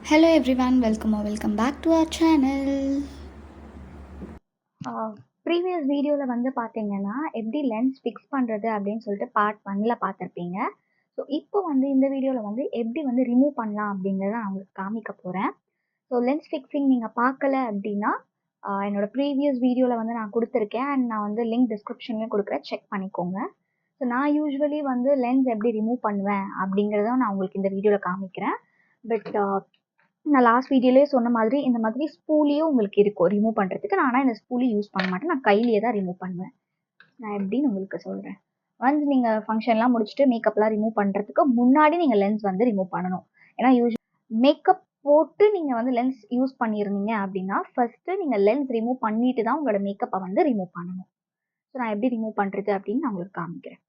Hello everyone, welcome back to our channel. Previous வீடியோவில் வந்து பார்த்தீங்கன்னா எப்படி லென்ஸ் ஃபிக்ஸ் பண்ணுறது அப்படின்னு சொல்லிட்டு பார்ட் 1ல் பார்த்துருப்பீங்க. ஸோ இப்போ வந்து இந்த வீடியோவில் வந்து எப்படி வந்து ரிமூவ் பண்ணலாம் அப்படிங்கிறத நான் உங்களுக்கு காமிக்க போகிறேன். ஸோ லென்ஸ் ஃபிக்ஸிங் நீங்கள் பார்க்கல அப்படின்னா என்னோட ப்ரீவியஸ் வீடியோவில் வந்து நான் கொடுத்துருக்கேன் அண்ட் நான் வந்து லிங்க் டிஸ்கிரிப்ஷன்லேயும் கொடுக்குறேன், செக் பண்ணிக்கோங்க. ஸோ நான் யூஸ்வலி வந்து லென்ஸ் எப்படி ரிமூவ் பண்ணுவேன் அப்படிங்கிறத நான் உங்களுக்கு இந்த வீடியோவில் காமிக்கிறேன். பட் நான் லாஸ்ட் வீடியோலேயே சொன்ன மாதிரி இந்த மாதிரி ஸ்பூலியும் உங்களுக்கு இருக்கும் ரிமூவ் பண்ணுறதுக்கு. நான் ஆனால் இந்த ஸ்பூலி யூஸ் பண்ண மாட்டேன், நான் கையிலேயே தான் ரிமூவ் பண்ணுவேன். நான் எப்படின்னு உங்களுக்கு சொல்கிறேன். ஒன்ஸ் நீங்கள் ஃபங்க்ஷன்லாம் முடிச்சுட்டு மேக்கப்லாம் ரிமூவ் பண்ணுறதுக்கு முன்னாடி நீங்கள் லென்ஸ் வந்து ரிமூவ் பண்ணணும். ஏன்னா மேக்கப் போட்டு நீங்கள் வந்து லென்ஸ் யூஸ் பண்ணியிருந்தீங்க அப்படின்னா ஃபஸ்ட்டு நீங்கள் லென்ஸ் ரிமூவ் பண்ணிட்டு தான் உங்களோட மேக்கப்பை வந்து ரிமூவ் பண்ணணும். ஸோ நான் எப்படி ரிமூவ் பண்ணுறது அப்படின்னு நான் உங்களுக்கு காமிக்கிறேன்.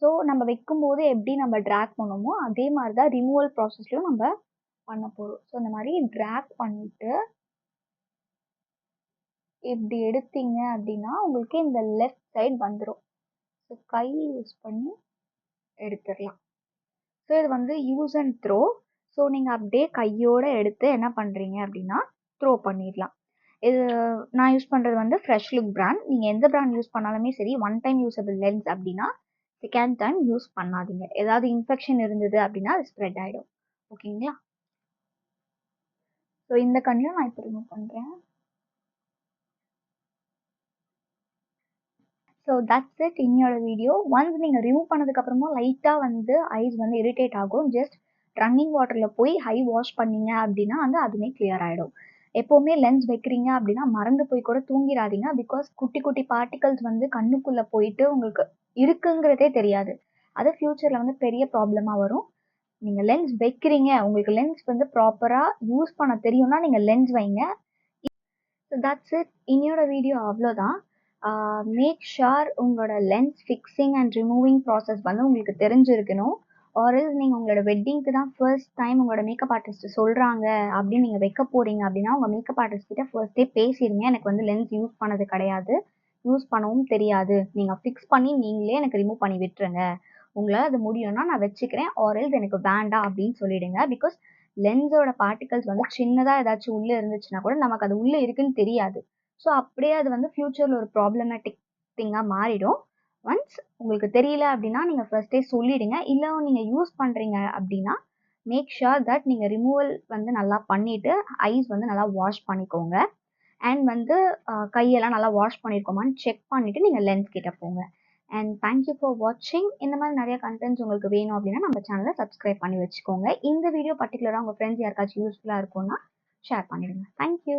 ஸோ நம்ம வைக்கும்போது எப்படி நம்ம ட்ராக் பண்ணுமோ அதே மாதிரி தான் ரிமூவல் ப்ராசஸ்லையும் நம்ம பண்ண போகிறோம். ஸோ இந்த மாதிரி ட்ராக் பண்ணிட்டு இப்படி எடுத்தீங்க அப்படின்னா உங்களுக்கு இந்த லெஃப்ட் சைடு வந்துடும். ஸோ கை யூஸ் பண்ணி எடுத்துடலாம். ஸோ இது வந்து யூஸ் அண்ட் த்ரோ. ஸோ நீங்கள் அப்படியே கையோடு எடுத்து என்ன பண்ணுறீங்க அப்படின்னா த்ரோ பண்ணிடலாம். இது நான் யூஸ் பண்ணுறது வந்து ஃப்ரெஷ் லுக் பிராண்ட். நீங்கள் எந்த பிராண்ட் யூஸ் பண்ணாலுமே சரி, ஒன் டைம் யூஸபிள் லென்ஸ் அப்படின்னா செகண்ட் டைம் யூஸ் பண்ணாதீங்க. ஏதாவது இன்ஃபெக்ஷன் இருந்தது அப்படின்னா அது ஸ்ப்ரெட் ஆகிடும். ஓகேங்களா? ஸோ இந்த கண்ணியும் நான் இப்போ ரிமூவ் பண்ணுறேன். ஸோ தட்ஸ் இட் இன்னோட வீடியோ. ஒன்ஸ் நீங்கள் ரிமூவ் பண்ணதுக்கப்புறமா லைட்டாக வந்து ஐஸ் வந்து இரிட்டேட் ஆகும். ஜஸ்ட் ரன்னிங் வாட்டரில் போய் ஹை வாஷ் பண்ணீங்க அப்படின்னா வந்து அதுவுமே கிளியர் ஆகிடும். எப்போவுமே லென்ஸ் வைக்கிறீங்க அப்படின்னா மறந்து போய் கூட தூங்கிடாதீங்க. பிகாஸ் குட்டி குட்டி பார்ட்டிகல்ஸ் வந்து கண்ணுக்குள்ளே போயிட்டு உங்களுக்கு இருக்குங்கிறதே தெரியாது. அது ஃப்யூச்சரில் வந்து பெரிய ப்ராப்ளமாக வரும். நீங்கள் லென்ஸ் வைக்கிறீங்க, உங்களுக்கு லென்ஸ் வந்து ப்ராப்பராக யூஸ் பண்ண தெரியும்னா நீங்கள் லென்ஸ் வைங்க. ஸோ தட்ஸ் இட் இன்னோட வீடியோ அவ்வளோதான். மேக் ஷுர் உங்களோட lens fixing and removing process வந்து உங்களுக்கு தெரிஞ்சிருக்கணும். ஆர்எல்ஸ் நீங்கள் உங்களோட வெட்டிங்க்கு தான் ஃபர்ஸ்ட் டைம் உங்களோட மேக்கப் ஆர்டிஸ்ட் சொல்கிறாங்க அப்படின்னு நீங்கள் வைக்க போகிறீங்க அப்படின்னா உங்கள் மேக்கப் ஆர்டிஸ்ட் கிட்ட ஃபர்ஸ்டே பேசிடுங்க. எனக்கு வந்து லென்ஸ் யூஸ் பண்ணது கிடையாது, யூஸ் பண்ணவும் தெரியாது, நீங்கள் ஃபிக்ஸ் பண்ணி நீங்களே எனக்கு ரிமூவ் பண்ணி விட்டுருங்க. உங்களால் அது முடியும்னா நான் வச்சுக்கிறேன், ஆர்எல்ஸ் எனக்கு வேண்டாம் அப்படின்னு சொல்லிடுங்க. பிகாஸ் லென்ஸோட பார்ட்டிகல்ஸ் வந்து சின்னதாக ஏதாச்சும் உள்ளே இருந்துச்சுன்னா கூட நமக்கு அது உள்ளே இருக்குன்னு தெரியாது. ஸோ அப்படியே அது வந்து ஃப்யூச்சரில் ஒரு ப்ராப்ளமேட்டிக் திங்காக மாறிடும். ஒன்ஸ் உங்களுக்கு தெரியல அப்படின்னா நீங்கள் ஃபர்ஸ்டே சொல்லிடுங்க. இல்லை நீங்கள் யூஸ் பண்ணுறீங்க அப்படின்னா மேக் ஷுர் தட் நீங்கள் ரிமூவல் வந்து நல்லா பண்ணிவிட்டு ஐஸ் வந்து நல்லா வாஷ் பண்ணிக்கோங்க. அண்ட் வந்து கையெல்லாம் நல்லா வாஷ் பண்ணியிருக்கோமான்னு செக் பண்ணிவிட்டு நீங்கள் லென்ஸ் கிட்ட போங்க. அண்ட் தேங்க்யூ ஃபார் வாட்சிங். இந்த மாதிரி நிறைய கண்டென்ட்ஸ் உங்களுக்கு வேணும் அப்படின்னா நம்ம சேனலை சப்ஸ்கிரைப் பண்ணி வச்சுக்கோங்க. இந்த வீடியோ பர்டிகுலராக உங்கள் ஃப்ரெண்ட்ஸ் யாருக்காச்சும் யூஸ்ஃபுல்லாக இருக்கும்னா ஷேர் பண்ணிடுங்க. தேங்க்யூ.